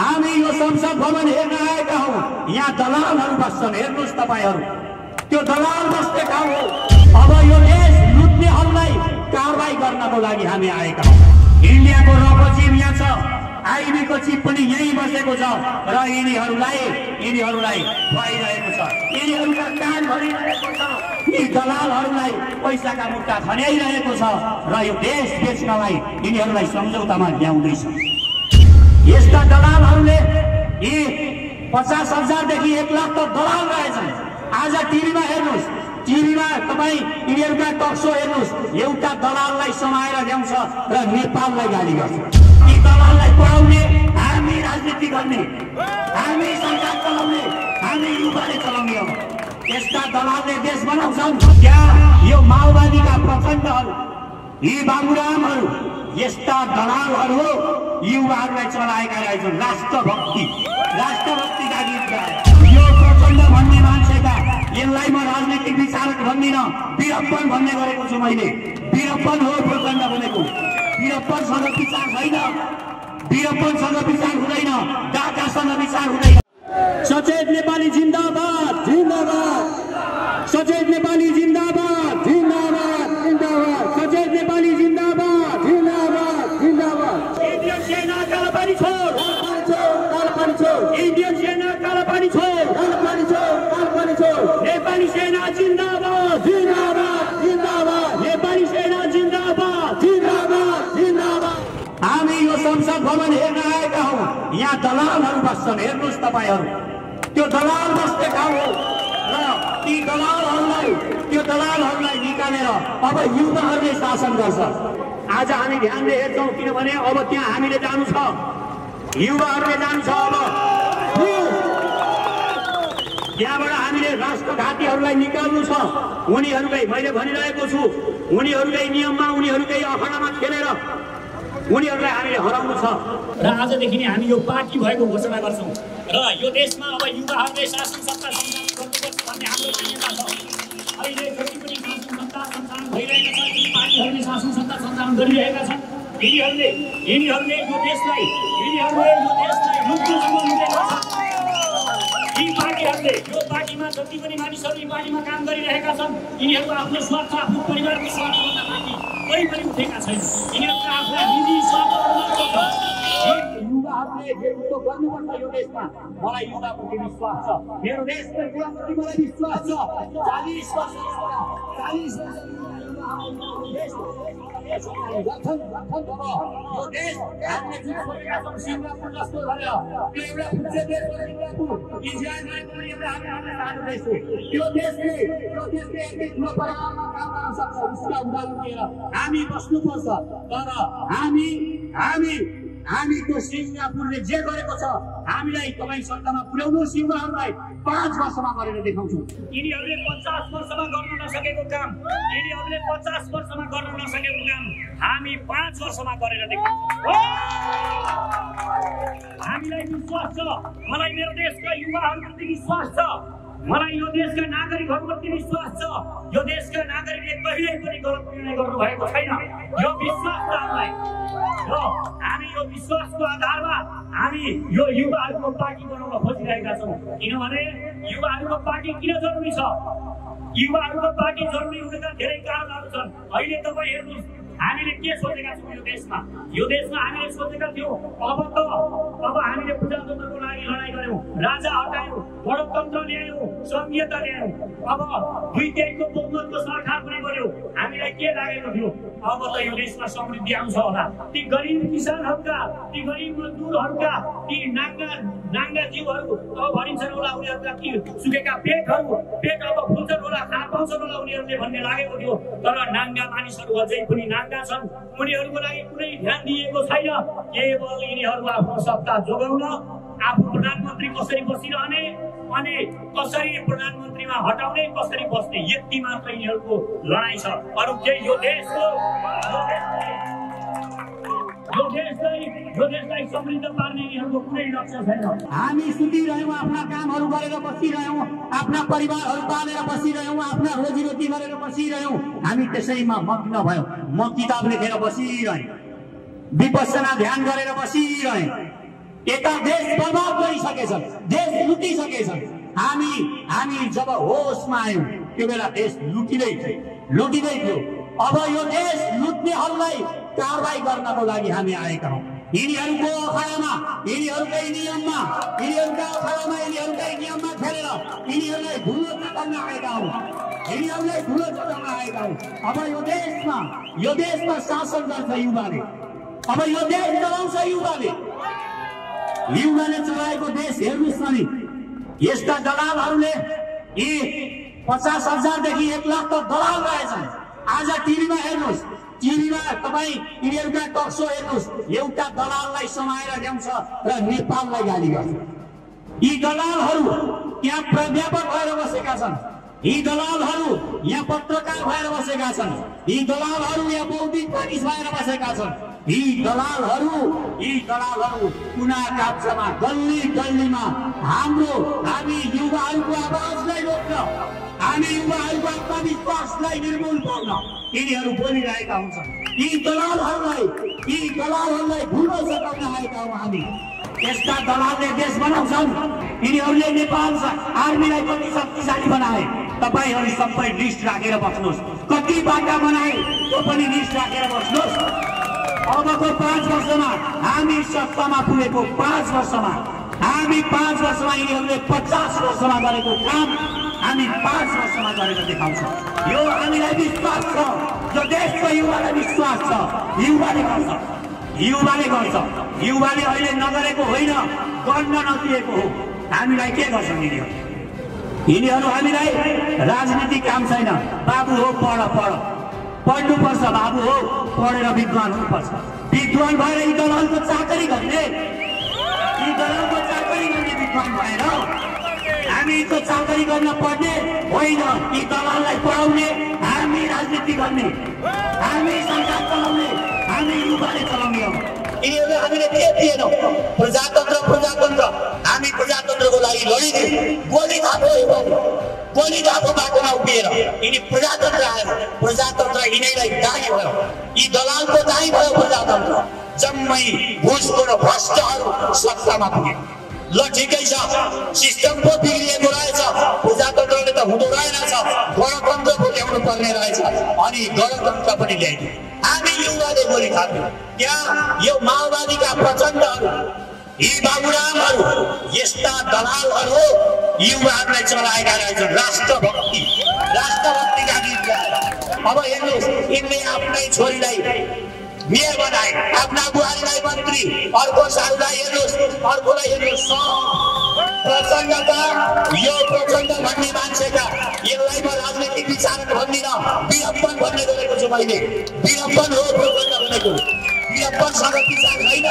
हामी यो संसद भवन हेर्न आएका हौं। यहाँ दलालहरू बस्छन्, हेर्नुस् तपाईहरु, त्यो दलाल बस्ने ठाउँ हो। अब यो देश लुट्नेहरूलाई कारबाही गर्नको लागि हामी आएका हौं। इन्डियाको रको चिप यहाँ छ, आईबी को चिप पनि यही बसेको छ र यिनीहरूलाई खुवाइरहेको छ। यिनीहरूका कान भरिरहेको छ, यी दलालहरूलाई पैसाका मुट्टा खन्याइरहेको छ र यो देश बेच्नलाई यिनीहरूलाई सम्झौतामा ल्याउँदैछ। यस्ता दलालहरूले यी 50,000 देखि 1 लाख त दलाल रहेछन्। आज टिभीमा हेर्नुस्, टिभीमा तपाई यिनीहरूका टकसो हेर्नुस्, एउटा दलाललाई समाएर ल्याउँछ र नेपाललाई गाली गर्छ। यी दलाललाई पढाउने, हामी राजनीति गर्ने, हामी सरकार चलाउने, हामी युवाले चलाउने हो। यस्ता दलालले देश बनाउँछन्। त्यहाँ यो माओवादीका प्रचण्डहरू, यी बाबुरामहरू, यस्ता दलालहरू युवाहरूलाई चलाएका रहेछन्। राष्ट्रभक्तिका गीत गाए। यो प्रचण्ड भन्ने मान्छेका, यसलाई म राजनीतिक विचारक भन्दिन, वीरप्पन भन्ने गरेको छु मैले। वीरप्पन हो प्रचण्ड भनेको। वीरप्पनसँग विचार छैन, वीरप्पनसँग विचार हुँदैन, डाटासँग विचार हुँदैन। सचेत नेपाली जिन्दाबाद, जिन्दाबाद। सचेत नेपाली जिन्दाबाद, जिन्दाबाद, जिन्दाबाद। सचेत नेपाली जिन्दाबाद, जिन्दाबाद, जिन्दाबाद। इन्डियन सेना कालापानी छोड, कालापानी छोड। इन्डियन सेना कालापानी छोड, कालापानी छोड, कालापानी छोड। नेपाली सेना जिन्दाबाद, जिन्दाबाद, जिन्दाबाद। नेपाली सेना जिन्दाबाद, जिन्दाबाद, जिन्दाबाद। हामी यो संसद भवन हेर्न आएका हौं। यहाँ दलालहरू बस्छन्, हेर्नुस् तपाईहरु, त्यो दलाल बस्ने ठाउँ हो र ती दलालहरूलाई निकालेर अब युवाहरूले शासन गर्छ। आज हामी ध्यानले हेर्छौं, किनभने अब त्यहाँ हामीले जानु छ, युवाहरूले जानु छ। अब त्यहाँबाट हामीले राष्ट्रघातीहरूलाई निकाल्नु छ। उनीहरूलाई मैले भनिरहेको छु, उनीहरूलाई नियममा, उनीहरूकै अखडामा खेलेर उनीहरूलाई हामीले हराउनु छ। र आजदेखि नै हामी यो पार्टी भएको घोषणा गर्छौं र यो देशमा अब युवाहरूले शासन सत्ता सञ्चालन गर्नुपर्छ भन्ने हाम्रो मान्यता छ। अहिले जति पनि शासन सत्ता सञ्चालन भइरहेका छन्, ती पार्टीहरूले शासन सत्ता सञ्चालन गरिरहेका छन्। यिनीहरूले यो देशलाई लुट्नुसम्म लुटेका छन्। यी पार्टीहरूले, यो पार्टीमा जति पनि मानिसहरू यी पार्टीमा काम गरिरहेका छन्, यिनीहरूको आफ्नो स्वार्थ, आफ्नो परिवारको स्वार्थभन्दा माथि कोही पनि उठेका छैन। यिनीहरूको आफ्नो निजी स्वार्थको छ। युवाहरूले नेतृत्व गर्नुपर्छ यो देशमा। मलाई युवाप्रति विश्वास छ, मेरो देशको युवाप्रति मलाई विश्वास छ। 40 वर्ष यो देश हामीले जुन सोचेका छौँ सिङ्गापुर जस्तो भनेर, त्यो एउटा फुच्चे देश हो सिङ्गापुर। इन्डियामा पनि एउटा हामीले सानो देश हो। त्यो देशले यति ठुलो परिमाणमा काम गर्न सक्छ। उसका उदाहरण दिएर हामी बस्नुपर्छ। तर हामीको सिङ्गापुरले जे गरेको छ, हामीलाई तपाईँ सत्तामा पुर्याउनुहोस्। युवाहरूलाई 5 वर्षमा गरेर देखाउँछौँ। यिनीहरूले 50 वर्षमा गर्न नसकेको काम, यिनीहरूले 50 वर्षमा गर्न नसकेको काम हामी 5 वर्षमा गरेर देखाउँछौँ। हामीलाई विश्वास छ, मलाई मेरो देशका युवाहरूप्रति विश्वास छ, मलाई यो देशका नागरिकहरूप्रति विश्वास छ। यो देशका नागरिकले कहिल्यै पनि गलत निर्णय गर्नु भएको छैन। यो विश्वास छ हामीलाई र हामी यो विश्वासको आधारमा हामी यो युवाहरूको पार्टी बनाउन खोजिरहेका छौँ। किनभने युवाहरूको पार्टी किन जरुरी छ? युवाहरूको पार्टी जरुरी हुनेका धेरै कारणहरू छन्। अहिले तपाईँ हेर्नुहोस्, हामीले के सोचेका छौँ यो देशमा हामीले सोचेका थियौँ अब हामीले प्रजातन्त्रको लागि लडाइँ गर्यौँ, राजा हटायौँ, गणतन्त्र ल्यायौँ, संघीयता ल्यायौँ, अब 2/3को बहुमतको सरकार पनि बन्यो। हामीलाई के लागेको थियो? अब त यो देशमा समृद्धि आउँछ होला। ती गरिब किसानहरूका, ती गरिब मजदुरहरूका, ती नाङ्गा जीवहरू अब भनिन्छन् होला, उनीहरूका ती सुकेका पेट अब फुल्छन् होला, खाना पाउँछन् होला उनीहरूले भन्ने लागेको थियो। तर नाङ्गा मानिसहरू अझै पनि नाङ्गा छन्। उनीहरूको लागि कुनै ध्यान दिएको छैन। केवल यिनीहरू आफ्नो सत्ता जोगाउन, आफू प्रधानमन्त्री कसरी बसिरहने अनि कसरी प्रधानमन्त्रीमा हटाउने, कसरी बस्ने, यति मात्र यिनीहरूको लडाइँ छ। अरू केही यो देशलाई समृद्ध पार्ने यिनीहरूको कुनै लक्ष्य छैन। हामी सुतिरह्यौँ, आफ्ना कामहरू गरेर बसिरह्यौँ, आफ्ना परिवारहरू पालेर बसिरह्यौँ, आफ्ना रोजीरोटी गरेर बसिरह्यौँ। हामी त्यसैमा मग्न भयौँ। म किताब लेखेर बसिरहेँ, विपස්සना ध्यान गरेर बसिरहेँ। यता देश बर्बाद गरिसकेछन्, देश लुटिसकेछन्। हामी जब होसमा आयौँ त्यो बेला देश लुटिँदै थियो। अब यो देश लुट्नेहरूलाई कारबाही गर्नको लागि हामी आएका हौँ। यिनीहरूको अखाडामा, यिनीहरूकै नियममा, यिनीहरूका अखाडामा, यिनीहरूकै नियममा खेलेर यिनीहरूलाई धुलो चटाउन आएका हौँ। अब यो देशमा शासन गर्छ युवाले। अब यो देश चलाउँछ युवाले चलाएको देश। हेर्नुहोस् न नि, यस्ता दलालहरूले यी 50,000 देखि 1 लाख त दलाल रहेछन्। आज टिभीमा हेर्नुहोस्, तपाईँ यिनीहरूका टकसो हेर्नुहोस्, एउटा दलाललाई समाएर ल्याउँछ र नेपाललाई गाली गर्छ। यी दलालहरू यहाँ प्राध्यापक भएर बसेका छन्, यी दलालहरू यहाँ पत्रकार भएर बसेका छन्, यी दलालहरू यहाँ बौद्धिक मानिस भएर बसेका छन्। यी दलालहरू कुना काप्चामा, गल्लीमा हामी युवाहरूको आवाजलाई रोक्न, हामी युवाहरूको आत्मविश्वासलाई निर्मूल गर्न यिनीहरू बोलिरहेका हुन्छन्। यी दलालहरूलाई धुलो चटाउन आएका हौँ हामी। यस्ता दलालले देश बनाउँछन्। यिनीहरूले नेपाल आर्मीलाई कति शक्तिशाली बनाए, तपाईहरू सबै लिस्ट राखेर बस्नुहोस्। कति बाटा बनाए त्यो पनि लिस्ट राखेर बस्नुहोस्। अबको 5 वर्षमा हामी सत्तामा पुगेको 5 वर्षमा यिनीहरूले 50 वर्षमा गरेको काम हामी 5 वर्षमा गरेर देखाउँछौँ। यो हामीलाई विश्वास छ, यो देशको युवालाई विश्वास छ। युवाले गर्छ। युवाले अहिले नगरेको होइन, गर्न नदिएको हो। हामीलाई के गर्छन् यिनीहरू हामीलाई राजनीतिक काम छैन। बाबु हो पढ्नुपर्छ, बाबु हो पढेर विद्वान हुनुपर्छ। विद्वान भएर यी दलालको चाकरी गर्ने विद्वान भएर हामी त चाकरी गर्न पर्ने होइन। यी दलाललाई पढाउने, हामी राजनीति गर्ने, हामी सरकार चलाउने, हामी युवाले चलाउने हो। यिनीहरूले हामीले के दिएनौँ? प्रजातन्त्र। हामी प्रजातन्त्रको लागि लडिदियौँ। गोली खाएको बाटोमा उभिएर यिनी प्रजातन्त्र आयो। प्रजातन्त्र यिनीलाई दाही भयो, यी दलालको दाही भयो प्रजातन्त्र। जम्मै घुसखोर भ्रष्टहरू सत्तामा पुगे। ल ठिकै छ, सिस्टम पो बिग्रिएको रहेछ, प्रजातन्त्रले त हुँदो रहेनछ, गणतन्त्र पो ल्याउनु पर्ने रहेछ। अनि गणतन्त्र पनि ल्याइदियो। हामी युवाले गोली खायौँ। त्यहाँ यो माओवादीका प्रचण्डहरू, यी बाबुरामहरू, यस्ता दलालहरू युवाहरूलाई चलाएका रहेछन्। राष्ट्रभक्तिका गीत गाएर। अब हेर्नुहोस्, यिनले आफ्नै छोरीलाई मेयर बनाए, आफ्ना बुहारीलाई मन्त्री, अर्कोलाई हेर्नुहोस्। यो प्रचण्ड भन्ने मान्छेका, यसलाई म राजनीतिक विचारक भन्दिनँ, वीरप्पन भन्ने गरेको छु मैले। वीरप्पन हो प्रचण्ड भनेको। वीरप्पनसँग विचार छैन,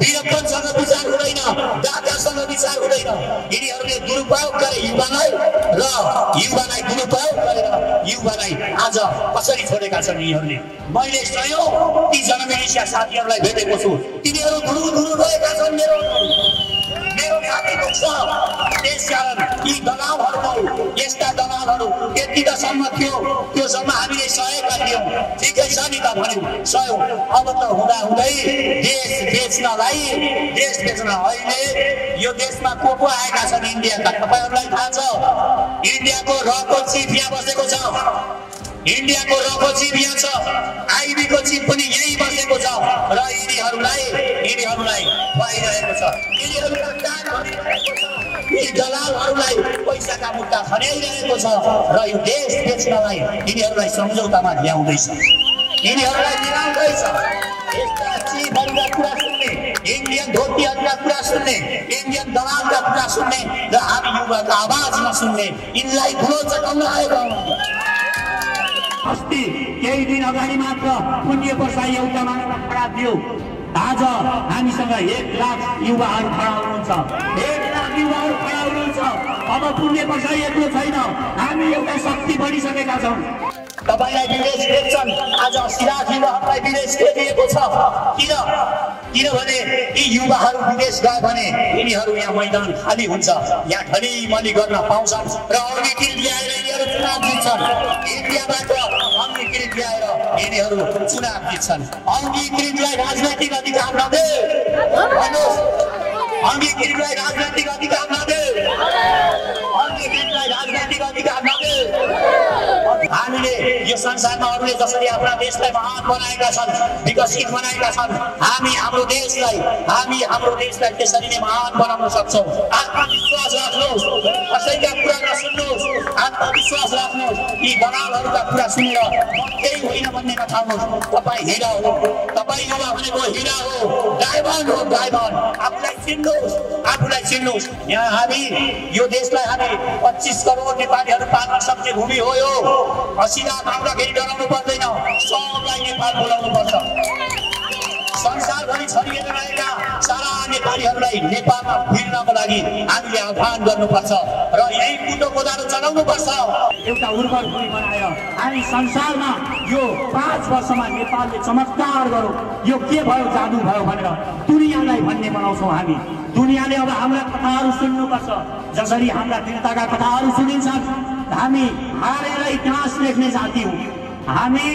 वीरप्पनसँग विचार हुँदैन, दादासँग विचार हुँदैन। यिनीहरूले दुरुपयोग गरे युवालाई दुरुपयोग गरेर युवालाई आज कसरी छोडेका छन् यिनीहरूले। मैले सयौं ती जनमिलिसिया साथीहरूलाई भेटेको छु। तिनीहरू धुरु रहेका छन्। मेरो छाती दुख्छ। त्यसकारण यी दलालहरू, यस्ता दलालहरू त्यति त सम्म थियो, त्यो सम्म हामीले सहयोग दियौँ। ठिकै छ नि त भन्यौँ, सहयोग। अब त हुँदै देश बेच्न अहिले यो देशमा को आएका छन् इन्डियाका, तपाईँहरूलाई थाहा छ। इन्डियाको रको चिफ यहाँ बसेको छ, इन्डियाको रको चिफ यहाँ छ, आइबीको चिफ पनि यही बसेको छ र यिनीहरूलाई खुवाइरहेको छ। यिनीहरूका कान भरिरहेको छ। यी दलालहरूलाई पैसाका मुद्दा खन्याइरहेको छ र यो देश बेच्नलाई यिनीहरूलाई सम्झौतामा ल्याउँदैछ, यिनीहरूलाई मिलाउँदैछ। यस्ता चिफहरूका कुरा सुन्ने, इन्डियन धोतीहरूका कुरा सुन्ने, इन्डियन दलालका कुरा सुन्ने र हामी युवाका आवाज नसुन्ने यिनलाई धुलो चटाउन आएको। अस्ति केही दिन अगाडि मात्र पुण्य बसाई एउटा मानेर खडा थियो। आज हामीसँग 1 लाख युवाहरू खडा हुनुहुन्छ। 1 लाख युवाहरू खडा हुनुहुन्छ। अब पुण्य बसाई एक्लो छैन, हामी एउटा शक्ति बनिसकेका छौँ। तपाईलाई विदेश खेद्छन्। आज सिराज युवाहरूलाई विदेश खेदिएको छ। किनभने यी युवाहरू विदेश गए भने यिनीहरू यहाँ मैदान खाली हुन्छ, यहाँ ढलिमली गर्न पाउँछन् र अङ्गीकृत ल्याएर यिनीहरू चुनाव जित्छन्। इन्डियाबाट अङ्गीकृत ल्याएर यिनीहरू चुनाव जित्छन्। अङ्गीकृतलाई राजनैतिक अधिकार नदे, अङ्गीकृतलाई राजनैतिक अधिकार नदे, अङ्गीकृतलाई राजनैतिक अधिकार नदे। हामीले यो संसारमा अरूले जसरी आफ्ना देशलाई महान बनाएका छन्, विकसित बनाएका छन्, हामी हाम्रो देशलाई त्यसरी नै महान बनाउन सक्छौँ। आत्मविश्वास राख्नुहोस्, कसैका कुरा नसुन्नुहोस्, आत्मविश्वास राख्नुहोस्। यी दलालहरूका कुरा सुनेर केही होइन भन्ने नठाउनुहोस्। तपाईँ हिरा हो, तपाईँ युवा भनेको हिरा हो, डायमन्ड हो, डायमन्ड। आफूलाई चिन्नुहोस्। यहाँ हामी यो देशलाई हामी 25 करोड नेपालीहरू पाल्न सक्ने भूमि हो। यो असिना आउँदाखेरि डराउनु पर्दैन, सबलाई नेपाल बोलाउनु पर्छ। संसारभरि छरिएर रहेका सारा नेपालीहरूलाई नेपालमा फिर्नको लागि हामीले आह्वान गर्नुपर्छ र यही कुटो कोदालो चलाउनुपर्छ। एउटा उर्वर भूमि बनाएर हामी संसारमा यो 5 वर्षमा नेपालले चमत्कार गरौँ। यो के भयो, जादु भयो भनेर दुनियाँलाई भन्ने बनाउँछौँ हामी। दुनियाँले अब हाम्रा कथाहरू सुन्नुपर्छ। जसरी हाम्रा वीरताका कथाहरू सुनिन्छन्। हामी हारेर इतिहास लेख्ने जाति हौँ। हामी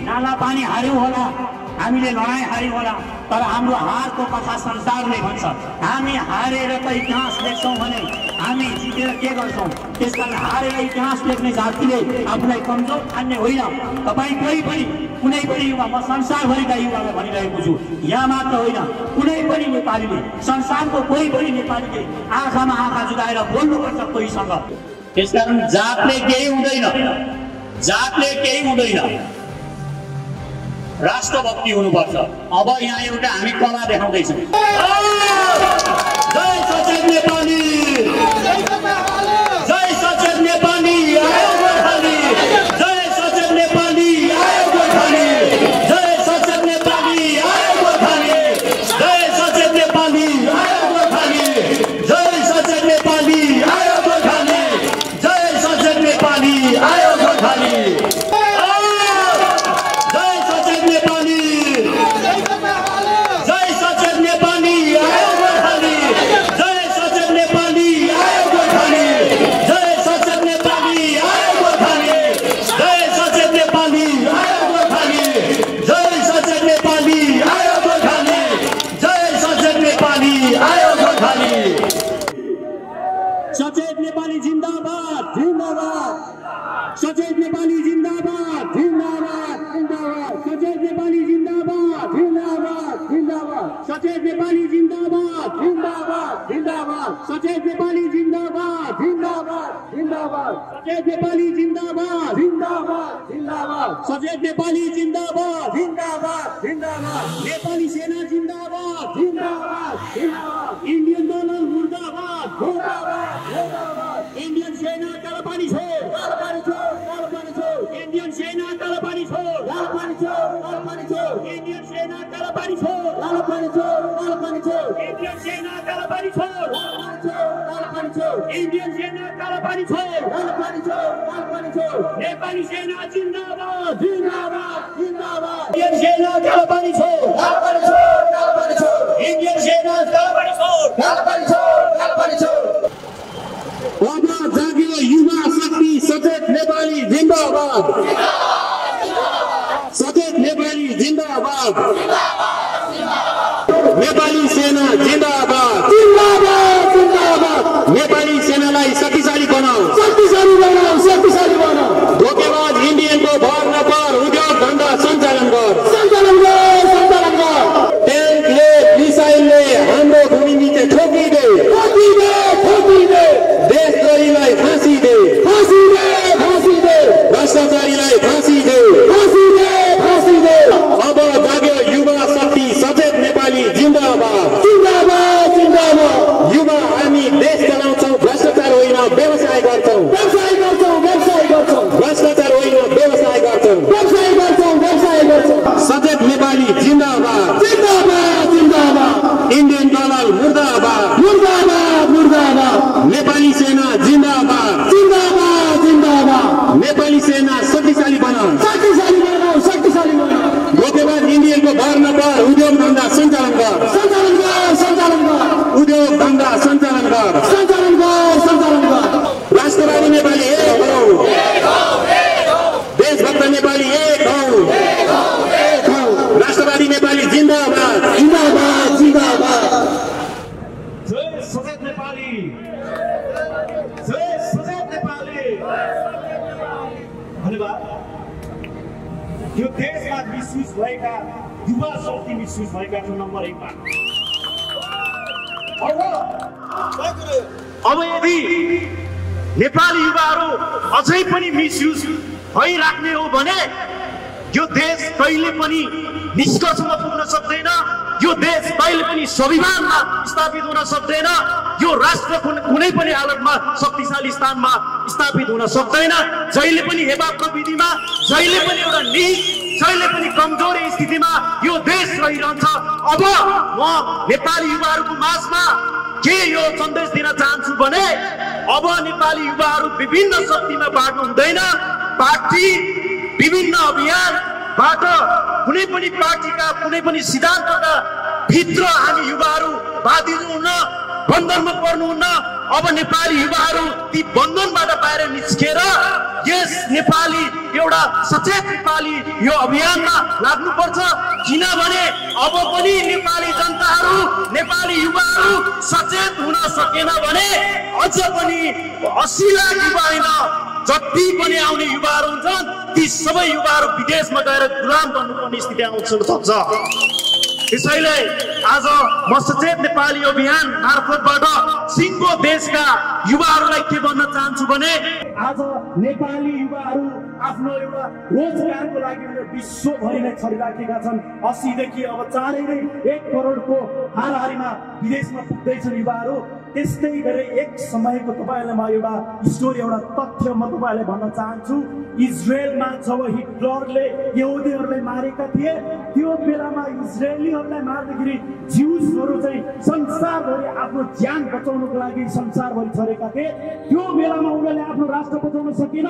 नाला पानी हार्यौँ होला, हामीले लडाइँ हार्यौँ होला, तर हाम्रो हारको कथा संसारले भन्छ। हामी हारेर त इतिहास लेख्छौँ भने हामी जितेर के गर्छौँ? त्यसकारण हारेर इतिहास लेख्ने जातिले आफूलाई कमजोर ठान्ने होइन। तपाईँ कोही पनि कुनै पनि युवा, म संसारभरिका युवालाई भनिरहेको छु, यहाँ मात्र होइन, कुनै पनि नेपालीले, संसारको कोही पनि नेपालीले आँखामा आँखा जुदाएर बोल्नुपर्छ कोहीसँग। त्यसकारण जातले केही हुँदैन, जातले केही हुँदैन, राष्ट्रभक्ति हुनुपर्छ। अब यहाँ एउटा हामी कला देखाउँदैछौँ। जय सचेत नेपाली, जय सचेत नेपाली आयो गोर्खाली, जय सचेत नेपाली आयो गोर्खाली, जय सचेत नेपाली आयो गोर्खाली, जय सचेत नेपाली आयो गोर्खाली, जय सचेत नेपाली आयो गोर्खाली, जय सचेत नेपाली आयो गोर्खाली। सचेत नेपाली जिन्दाबाद, जिन्दाबाद। सचेत नेपाली जिन्दाबाद, जिन्दाबाद, जिन्दाबाद। सचेत नेपाली जिन्दाबाद, जिन्दाबाद, जिन्दाबाद। सचेत नेपाली जिन्दाबाद, जिन्दाबाद, जिन्दाबाद। सचेत नेपाली जिन्दाबाद, जिन्दाबाद, जिन्दाबाद। सचेत नेपाली जिन्दाबाद, जिन्दाबाद, जिन्दाबाद। सचेत नेपाली जिन्दाबाद, जिन्दाबाद, जिन्दाबाद। नेपाली सेना जिन्दाबाद, जिन्दाबाद, जिन्दाबाद। इन्डियन दलाल मुर्दाबाद, मुर्दाबाद, मुर्दाबाद। इन्डियन सेना कालापानी छोड, कालापानी छोड, कालापानी छोड। इन्डियन सेना कालापानी छोड, कालापानी छोड, कालापानी छोड। इन्डियन सेना कालापानी छोड, कालापानी छोड, कालापानी छोड। इन्डियन सेना कालापानी छोड, कालापानी छोड, कालापानी छोड। इन्डियन सेना कालापानी छोड, कालापानी छोड, कालापानी छोड। नेपाली सेना जिन्दाबाद, जिन्दाबाद, जिन्दाबाद। इन्डियन सेना कालापानी छोड, कालापानी छोड, कालापानी छोड। इन्डियन सेना कालापानी छोड, कालापानी छोड, कालापानी छोड। अब जागियो युवा शक्ति, सचेत नेपाली जिन्दाबाद, सचेत नेपाली जिन्दाबाद, नेपाली सेना जिन्दाबाद, जिन्दाबाद, जिन्दाबाद। नेपाली सेनालाई शक्तिशाली बनाऊ, शक्तिशाली बनाऊ, शक्तिशाली बनाऊ। धोकेबाज इन्डियनको भर नपर, उद्योग धन्दा सञ्चालन गर, सञ्चालन गर, सञ्चालन गर। ट्याङ्कले, मिसाइलले हाम्रो भूमि नीचे ठोकिदे, ठोकिदे, ठोकिदे। देशद्रोहीलाई फाँसी दे, फाँसी दे, फाँसी दे। भ्रष्टाचारीलाई फाँसी दे, फाँसी दे, फाँसी दे। अब जाग्यो युवा शक्ति, सचेत नेपाली जिन्दाबाद, जिन्दाबाद, जिन्दाबाद। युवा हामी देश चलाउँछौँ, भ्रष्टाचार होइन व्यवसाय गर्छौँ, व्यवसाय गर्छौँ, व्यवसाय गर्छौँ। भ्रष्टाचार होइन व्यवसाय गर्छौँ, व्यवसाय गर्छौँ, व्यवसाय गर्छौँ। सचेत नेपाली जिन्दाबाद, जिन्दाबाद, जिन्दाबाद। इन्डियन दलाल मुर्दाबाद, मुर्दाबाद, मुर्दाबाद। नेपाली सेना जिन्दाबाद, जिन्दाबाद, जिन्दाबाद। नेपाली सेना शक्तिशाली बनाऊ, लोक दङ्गा सञ्चालन गर राष्ट्रवादी नेपाली एक हौ देशभक्त नेपाली एक हौ राष्ट्रवादी नेपाली जिन्दाबाद जय सचेत नेपाली धन्यवाद। यो देशमा मिसयुज भएका युवा शक्ति मिसयुज भएका छन् नम्बर 1 मा। अब यदि नेपाली युवाहरू अझै पनि मिसयुज भइराख्ने हो भने यो देश कहिले पनि निष्कर्षमा पुग्न सक्दैन, यो देश कहिले पनि संविधानमा स्थापित हुन सक्दैन, यो राष्ट्र कुनै पनि हालतमा शक्तिशाली स्थानमा स्थापित हुन सक्दैन। जहिले पनि हेबा प्रविधिमा, जहिले पनि एउटा निज, जहिले पनि कमजोर स्थितिमा यो देश रहिरहन्छ। अब म नेपाली युवाहरूको माझमा के यो सन्देश दिन चाहन्छु भने अब नेपाली युवाहरू विभिन्न शक्तिमा बाँड्नु हुँदैन। पार्टी विभिन्न अभियानबाट कुनै पनि पार्टीका कुनै पनि सिद्धान्तका भित्र हामी युवाहरू बाँधिनु हुन्न, बन्धनमा पर्नुहुन्न। अब नेपाली युवाहरू ती बन्धनबाट बाहिर निस्केर यस नेपाली एउटा सचेत नेपाली यो अभियानमा लाग्नुपर्छ। किनभने अब पनि नेपाली जनताहरू, नेपाली युवाहरू सचेत हुन सकेन भने अझ पनि 80 लाख युवा होइन, जति पनि आउने युवाहरू हुन्छन् ती सबै युवाहरू विदेशमा गएर गुलाम बन्नुपर्ने स्थिति आउन सक्छ। त्यसैले आज म सचेत नेपाली अभियान मार्फतबाट सिङ्गो देशका युवाहरूलाई के भन्न चाहन्छु भने आज नेपाली युवाहरू आफ्नो एउटा रोजगारको लागि विश्वभरि नै छरिराखेका छन्। 80 देखि अब चाँडै नै 1 करोडको हाराहारीमा विदेशमा पुग्दैछन् युवाहरू। त्यस्तै गरी एक समयको तपाईहरुलाई म एउटा स्टोरी, एउटा तथ्य म तपाईहरुलाई भन्न चाहन्छु। इजरायलमा जब हिटलरले यहुदीहरूलाई मारेका थिए, त्यो बेलामा इजरायलीहरूलाई मार्दाखेरि ज्युसहरू चाहिँ संसारभरि आफ्नो ज्यान बचाउनको लागि संसारभरि छरेका थिए। त्यो बेलामा उनीहरूले आफ्नो राष्ट्र बचाउन सकिन,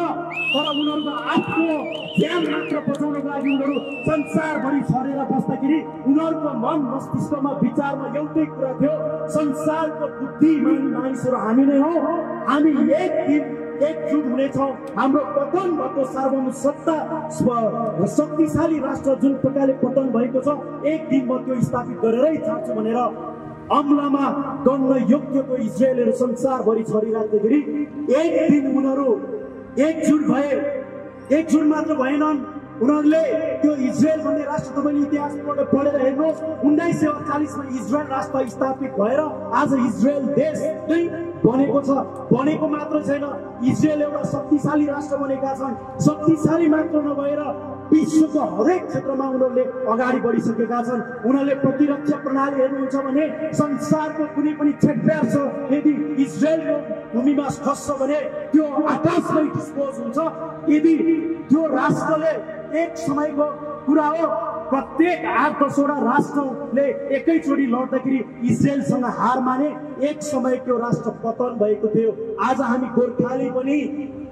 तर उनीहरूको आफ्नो ज्यान मात्र बचाउनको लागि उनीहरू संसारभरि छरेर बस्दाखेरि उनीहरूको मन मस्तिष्कमा विचारमा एउटै कुरा थियो, संसारको बुद्धिमानी मानिसहरू हामी नै हौ, हामी एक दिन एकजुट हुनेछौँ, हाम्रो पतन भएको सार्वभौम सत्ता शक्तिशाली राष्ट्र जुन प्रकारले पतन भएको छ एक दिन म त्यो स्थापित गरेरै छाड्छु भनेर अम्लामा गन्न योग्यको इजरायलहरू संसारभरि छरिराख्दाखेरि एक दिन उनीहरू एकजुट भए। एकजुट मात्र भएनन्, उनीहरूले त्यो इजरायल भन्ने राष्ट्र तपाईले इतिहासबाट पढेर हेर्नुहोस्, 1948 मा इजरायल राष्ट्र स्थापित भएर आज इजरायल देश नै बनेको छ। बनेको मात्र छैन, इजरायल एउटा शक्तिशाली राष्ट्र बनेका छन्। शक्तिशाली मात्र नभएर विश्वको हरेक क्षेत्रमा उनीहरूले अगाडि बढिसकेका छन्। उनीहरूले प्रतिरक्षा प्रणाली हेर्नुहुन्छ भने संसारको कुनै पनि क्षेत्रछ यदि इजरायलको भूमिमा खस्छ भने त्यो आकाशमै डिस्पोज हुन्छ। यदि त्यो राष्ट्रले एक समयको कुरा हो, प्रत्येक 8-10वटा राष्ट्रले एकैचोटि लड्दाखेरि इजरायलसँग हार माने एक समय त्यो राष्ट्र पतन भएको थियो। आज हामी गोर्खाली पनि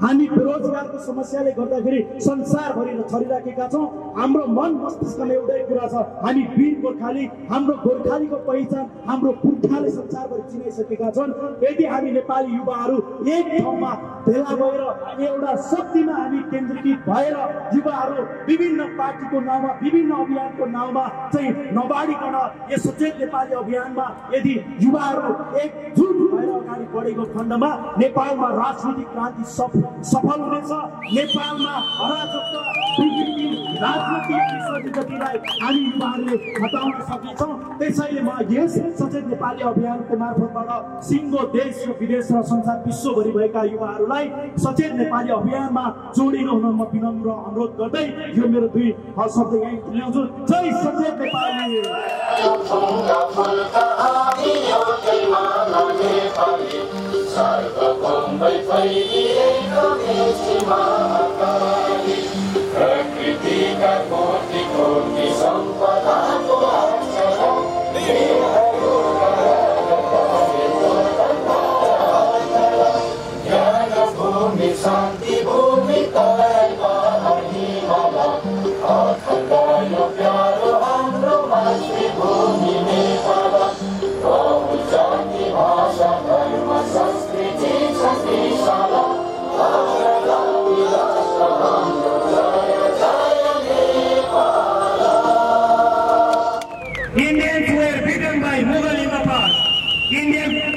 हामी बेरोजगारको समस्याले गर्दाखेरि संसारभरि छरिराखेका छौँ। हाम्रो मन मस्तिष्कमा एउटै कुरा छ, हामी वीर गोर्खाली, हाम्रो गोर्खालीको पहिचान हाम्रो पुर्खाले संसारभरि चिनाइसकेका छन्। यदि हामी नेपाली युवाहरू एक ठाउँमा भेला भएर एउटा शक्तिमा हामी केन्द्रीकृत भएर युवाहरू विभिन्न पार्टीको नाउँमा, विभिन्न अभियानको नाउँमा चाहिँ नबाडिकन यस सचेत नेपाली अभियानमा यदि युवाहरू एकजुट भएर अगाडि बढेको खण्डमा नेपालमा राजनीतिक क्रान्ति सफल हुनेछ। नेपालमा अराजकता, विकृति, राजनीतिक विसर्जितलाई हामी युवाहरूले हटाउन सक्नेछौँ। त्यसैले म यस सचेत नेपाली अभियानको मार्फतबाट सिङ्गो देश र विदेश र संसार विश्वभरि भएका युवाहरूलाई सचेत नेपाली अभियानमा जोडिनु हुन म विनम्र अनुरोध गर्दै यो मेरो 2 शब्द यहीँ ल्याउँछु। जय सचेत नेपाली। शान्ति भूमि प्यारो हाम्रो मातृभूमि नेपाल, शान्ति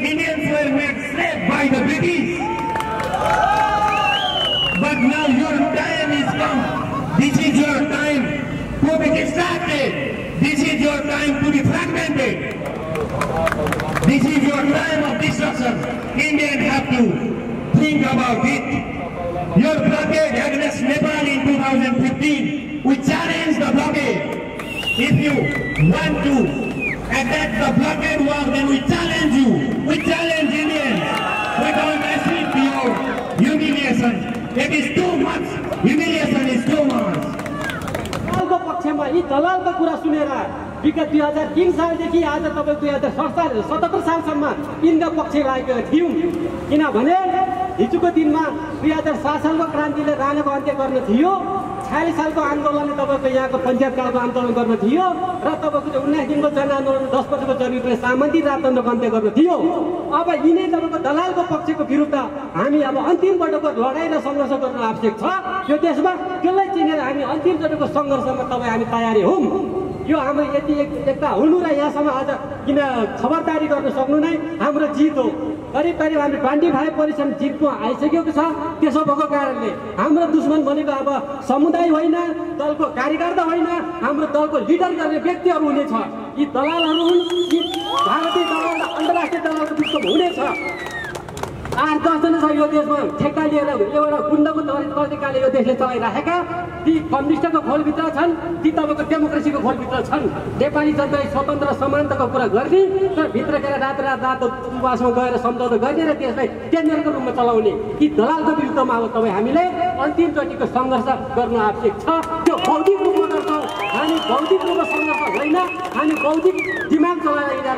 Indians were made slaves by the British. But now your time is come. This is your time to be distracted. This is your time to be fragmented. This is your time of destruction. Indians have to think about it. Your blockade against Nepal in 2015, we challenge the blockade. If you want to attack the blockade war, then we challenge you. We challenge Indians. We don't accept your humiliation. It is too much. Humiliation is too much. दलालको पक्षमा यी दलालको कुरा सुनेर विगत 2003 सालदेखि आज तपाईको 2077 सालसम्म यिनको पक्ष लागेका थियौं। किनभने हिजोको दिनमा 2007 सालको क्रान्तिले राणाको अन्त्य गर्न थियो, 46 सालको आन्दोलनले तपाईको यहाँको पञ्चायतकालको आन्दोलन गर्न थियो र तपाईको 19 दिनको जनआन्दोलन 10 वर्षको जनयुद्धले सामन्ती राजतन्त्रको अन्त्य गर्न थियो। अब यिनै तपाईको दलालको पक्षको विरुद्ध हामी अब अन्तिम पटकको लडाई र सङ्घर्ष गर्न आवश्यक छ। यो देशमा त्यसलाई चिनेर हामी अन्तिम पटकको सङ्घर्षमा तपाईँ हामी तयारी हौं। यो हाम्रो यति एकता हुनु र यहाँसम्म आज किन खबरदारी गर्न सक्नु नै हाम्रो जित हो। करिब करिब हामी 25% जितमा आइसकेको छ। त्यसो भएको कारणले हाम्रो दुश्मन भनेको अब समुदाय होइन, दलको कार्यकर्ता होइन, हाम्रो दलको लिडर गर्ने व्यक्तिहरू हुनेछ। यी दलालहरू हुन्, यी भारतीय दलाल र अन्तर्राष्ट्रिय दलालको बिचमा हुनेछ। 8-10 जना छ यो देशमा ठेक्का लिएर एउटा गुण्डाको तरिकाले यो देशले चलाइराखेका। ती कम्युनिस्टको खोलभित्र छन्, ती तपाईँको डेमोक्रेसीको खोलभित्र छन्। नेपाली जनतालाई स्वतन्त्र समानताको कुरा गर्ने तर भित्र गएर रात उपवासमा गएर सम्झौता गर्ने र देशलाई केन्द्रको रूपमा चलाउने यी दलालको विरुद्धमा अब तपाईँ हामीले अन्तिमचोटिको सङ्घर्ष गर्न आवश्यक छ। त्यो बौद्धिक रूपमा गर्छौँ हामी, बौद्धिक रूपमा सङ्घर्ष होइन, हामी बौद्धिक दिमाग चलाएर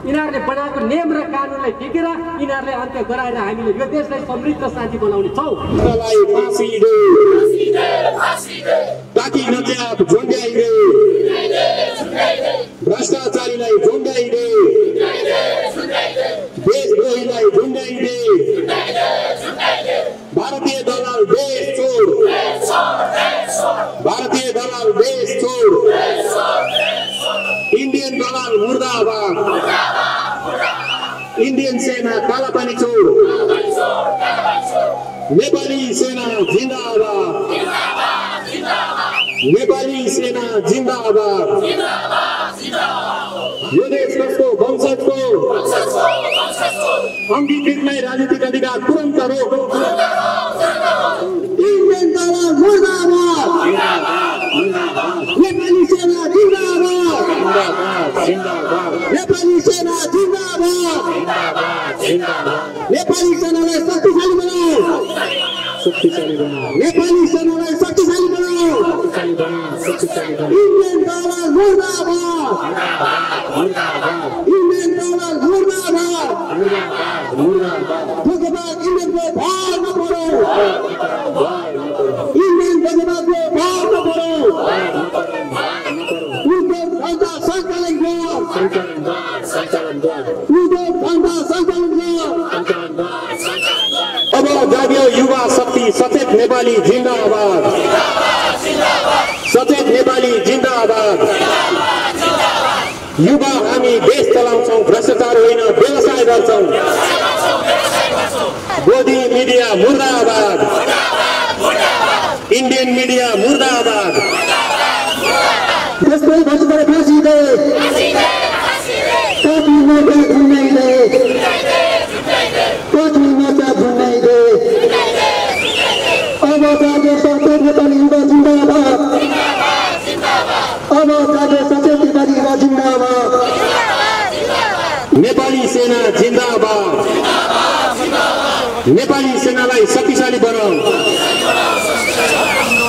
यिनीहरूले बनाएको नियम र कानुनलाई टेकेर यिनीहरूले अन्त्य गराएर हामीले यो देशलाई समृद्ध शान्ति बनाउने छौँ। भ्रष्टाचारीलाई झुन्डाइदे, देशद्रोहीलाई झुन्डाइदे, भारतीय दलाल देश छोड, भारतीय दलाल देश छोड, इंडियन दलाल मुर्दाबाद, इंडियन सेना कालापानी छोड, नेपाली सेना जिंदाबाद, नेपाली सेना जिंदाबाद। यो देश कसको वंशजको अंगीकृत नै राजनीतिक अधिकार तुरन्त रोक। इंडियन दलाल मुर्दाबाद, नेपाली सेना जिंदाबाद, नेपाली सेना जिंदाबाद, नेपाली सेनालाई शक्तिशाली बनाऊ, नेपाली सेनालाई शक्तिशाली बनाऊ। इंडियन दलाल मुर्दाबाद, इंडियन दलाल मुर्दाबाद, धोखेबाज इंडियनको भार नपरौ, इंडियन धोखेबाजको भार नपरौ। उद्योग धन्दा सञ्चालन गर, उद्योग धन्दा सञ्चालन गर। अब जाग्यो युवा शक्ति सचेत नेपाली जिन्दाबाद, सचेत नेपाली जिन्दाबाद। युवा हामी देश चलाउँछौँ, भ्रष्टाचार होइन व्यवसाय गर्छौँ। गोदी मिडिया मुर्दाबाद, इंडियन मीडिया मुर्दाबाद। देशको भ्रष्टाचार फाँसी दे, काठी मोर्चा झुन्डाइ दे, काठी मोर्चा झुन्डाइ दे। अब जागे सचेत नेपाली युवा जिन्दाबाद, अब जागे सचेत नेपाली युवा जिन्दाबाद। नेपाली सेना जिन्दाबाद, नेपाली सेनालाई शक्तिशाली बनाऊ।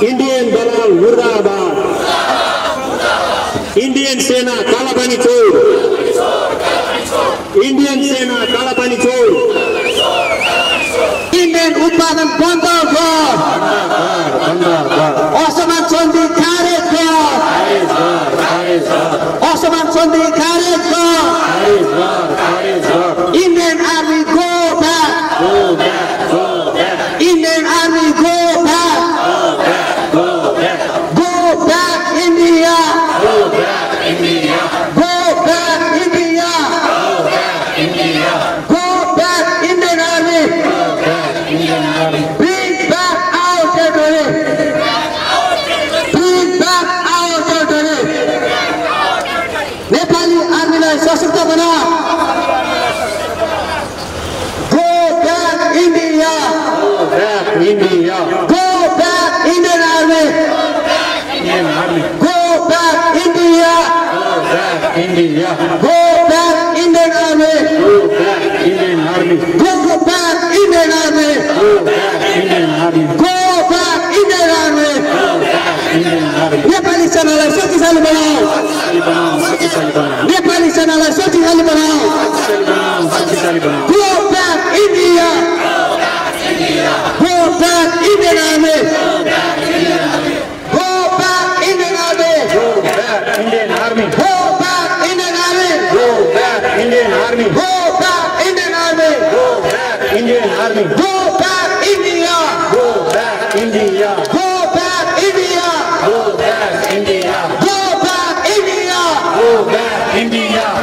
इंडियन दलाल मुर्दाबाद, इंडियन सेना कालापानी छोड, इंडियन सेना कालापानी छोड। इंडियन उत्पादन बन्द गर, असमान सन्धि खारेज गर, असमान सन्धि खारेज गर। Indian army go back, Indian army go back, go back India, go back India, go back India, India. Go back Indian Army. Indian Army. Go back India. Go back India. Go back Indian Army. Go back Indian Army. Go back Indian Army. Go back Indian Army. Go back Indian Army. Go back Indian Army. Nepali सेनालाई शक्तिशाली बनाऊ. शक्तिशाली बनाऊ. नेपाली सेनालाई शक्तिशाली बनाऊ. शक्तिशाली बनाऊ. Go back India. Go back Indian Army. Go back Indian Army. Go back Indian Army. Go back Indian Army. Go back Indian Army. Go back Indian Army. Go back Indian Army. Go back India. Go back India. Go back India. Go back India. Go back India. Go back India.